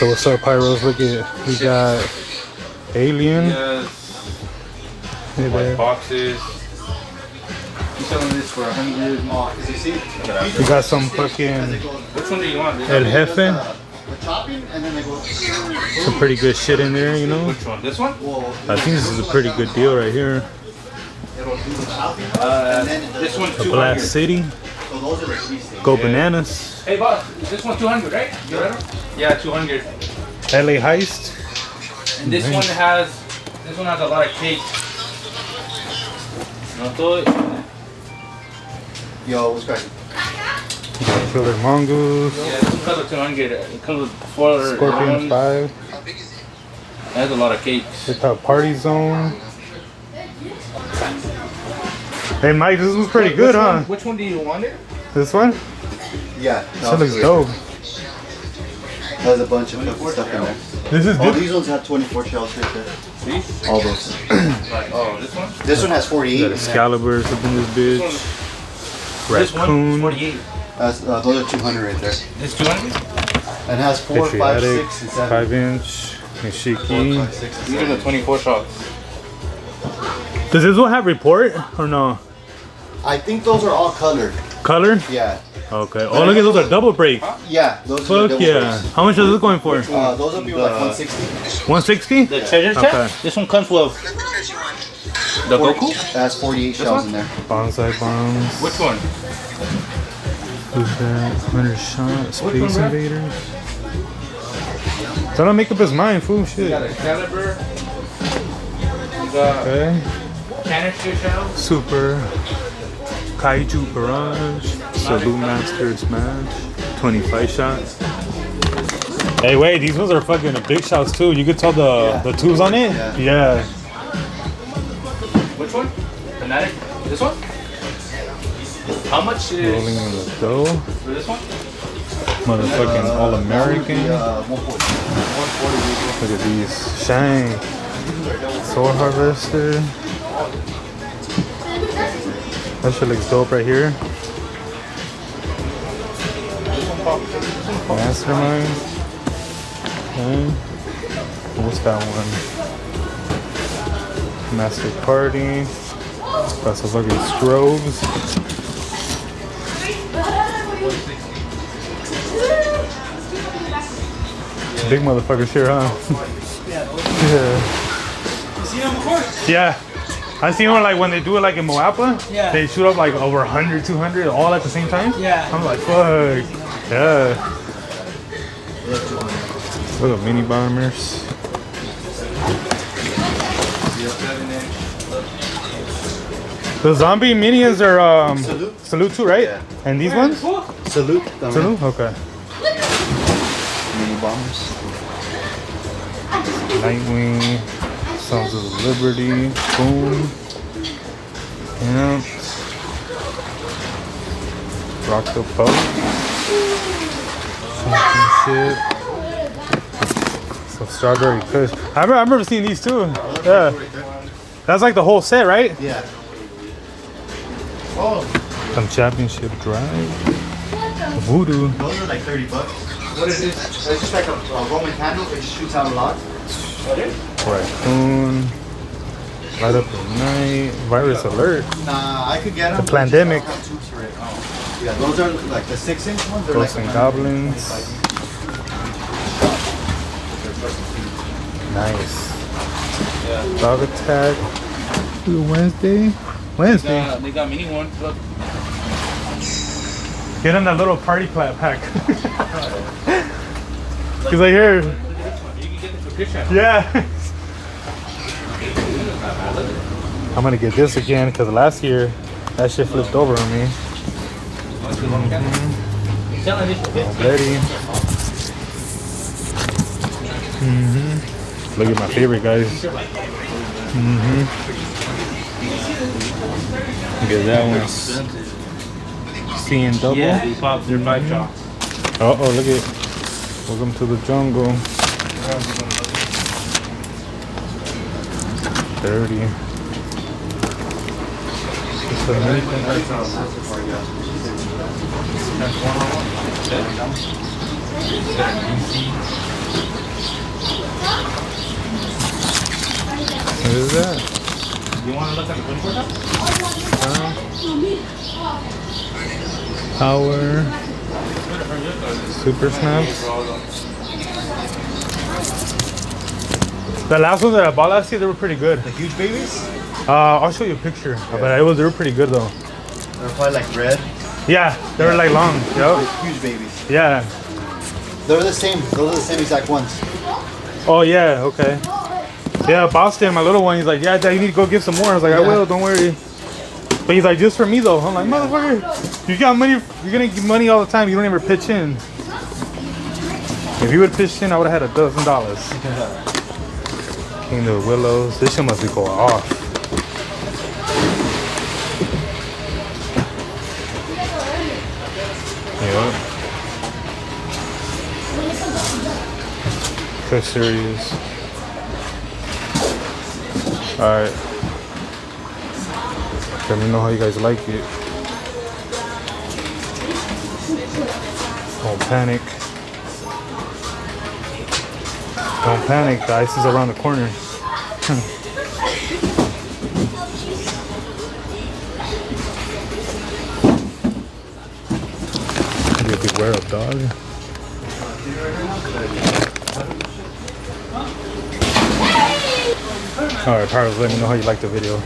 So what's up, Pyros? Look at, we got Alien. Yes. Hey there. Boxes. You selling this for 100? Oh, cause you see. We got some fucking Which one do you want? El Jefe. Chopping and then they go. Some pretty good shit in there, you know. Which one? This one? I think this is a pretty good deal right here. This one's The 200. Blast City. So those are the three sticks. Go Bananas. Hey boss, this one's 200, right? You ready? Yeah, 200. LA Heist. And this one has a lot of cake. No todo. Yo, what's cracking? Killer Mongoose. Yeah, this one comes with 200. It comes with 4 Scorpion 5. It has a lot of cakes. It's a Party Zone. Hey Mike, this was pretty good, huh? Which one do you want it? This one? Yeah. That looks dope. There's a bunch of stuff in there. This is All good. these ones have 24 shells right there. These? All those. Oh, this one? This one has 48. Got Excalibur up in this bitch. This one? Raccoon. 48. Those are 200 right there. This 200? And it has 4, 5, Patriotic. 6, and 7. 5-inch. Nishiki. 4, 5, 6, and These are the 24 shots. Does this one have report or no? I think those are all colored. Colored? Yeah. Okay. Oh, look at those are double break. Yeah. Those are Fuck the yeah. double How much is this going for? breaks. Those will be like 160. 160? The treasure Okay. chest? This one comes with the Goku? It has 48 shells in there. Bonsai bombs. Which one? Who's that? 100 shot. Space one, bro? Invaders. Trying to make up his mind, fool. You Shit. got Excalibur. You got Okay. canister shell. Super. Kaiju Barrage. Salute Master Smash. 25 shots. Hey, wait, these ones are fucking big shots too. You could tell the tubes on it? Yeah. Which one? Fanatic? This one? How much Rolling is in the dough. for this one? Motherfucking All American. 140. Look at these. Shang. Soul Harvester. That shit looks dope right here. Mastermind. Okay. What's that one? Master Party. Got some fucking strobes. Big motherfucker here, huh? Yeah. You seen them before? Yeah. I seen one like when they do it like in Moapa. Yeah. They shoot up like over 100, 200 all at the same time. Yeah. I'm like, fuck. Yeah. Look at mini bombers. The zombie minions are Salute too, right? Yeah. And these ones? Salute. Salute? Okay. Mini bombers. Nightwing. Sons of Liberty. Boom. Yeah. Rock the Pope. Shit. Some strawberry kush. I remember seeing these too. Yeah. That's like the whole set, right? Yeah. Some championship drive. Voodoo. Those are like $30. What is this? It's just like a Roman candle. It shoots out a lot. Raccoon. Light up at night. Virus alert. Nah, I could get them. The pandemic. Yeah, those are like the 6-inch ones. They're Ghosts like and Goblins. Nice. Dog attack. Wednesday. They got mini ones. Look. Get him that little party clap pack. Cause I hear. You can get this for Christian. Yeah. I'm gonna get this again because last year that shit flipped over on me. Selling this for 50. Ready. Look at my favorite guys. Look at that one. Seeing double. Yeah, these pops, they're 5 shots. Oh, look at. Welcome to the jungle. 30. It's amazing. is that? You want to look at the 24 top? Power. Super snaps. The last ones that I bought last year, they were pretty good. The huge babies? I'll show you a picture. But they were pretty good though. They're probably like red. Yeah, they were like long. Yep. Huge babies. Yeah. They're the same. Those are the same exact ones. Oh yeah, okay. Yeah, Boston, my little one, he's like, yeah, Dad, you need to go get some more. I was like, I will, don't worry. But he's like, just for me though. I'm like, motherfucker, you got money, you're gonna get money all the time, you don't ever pitch in. If you would pitch in, I would have had $12. King of Willows. This shit must be going off. Yep. Good series. Alright. Let me know how you guys like it. Don't panic. Don't panic, the ice is around the corner. Beware of dog. Alright, Pyros, let me know how you like the video.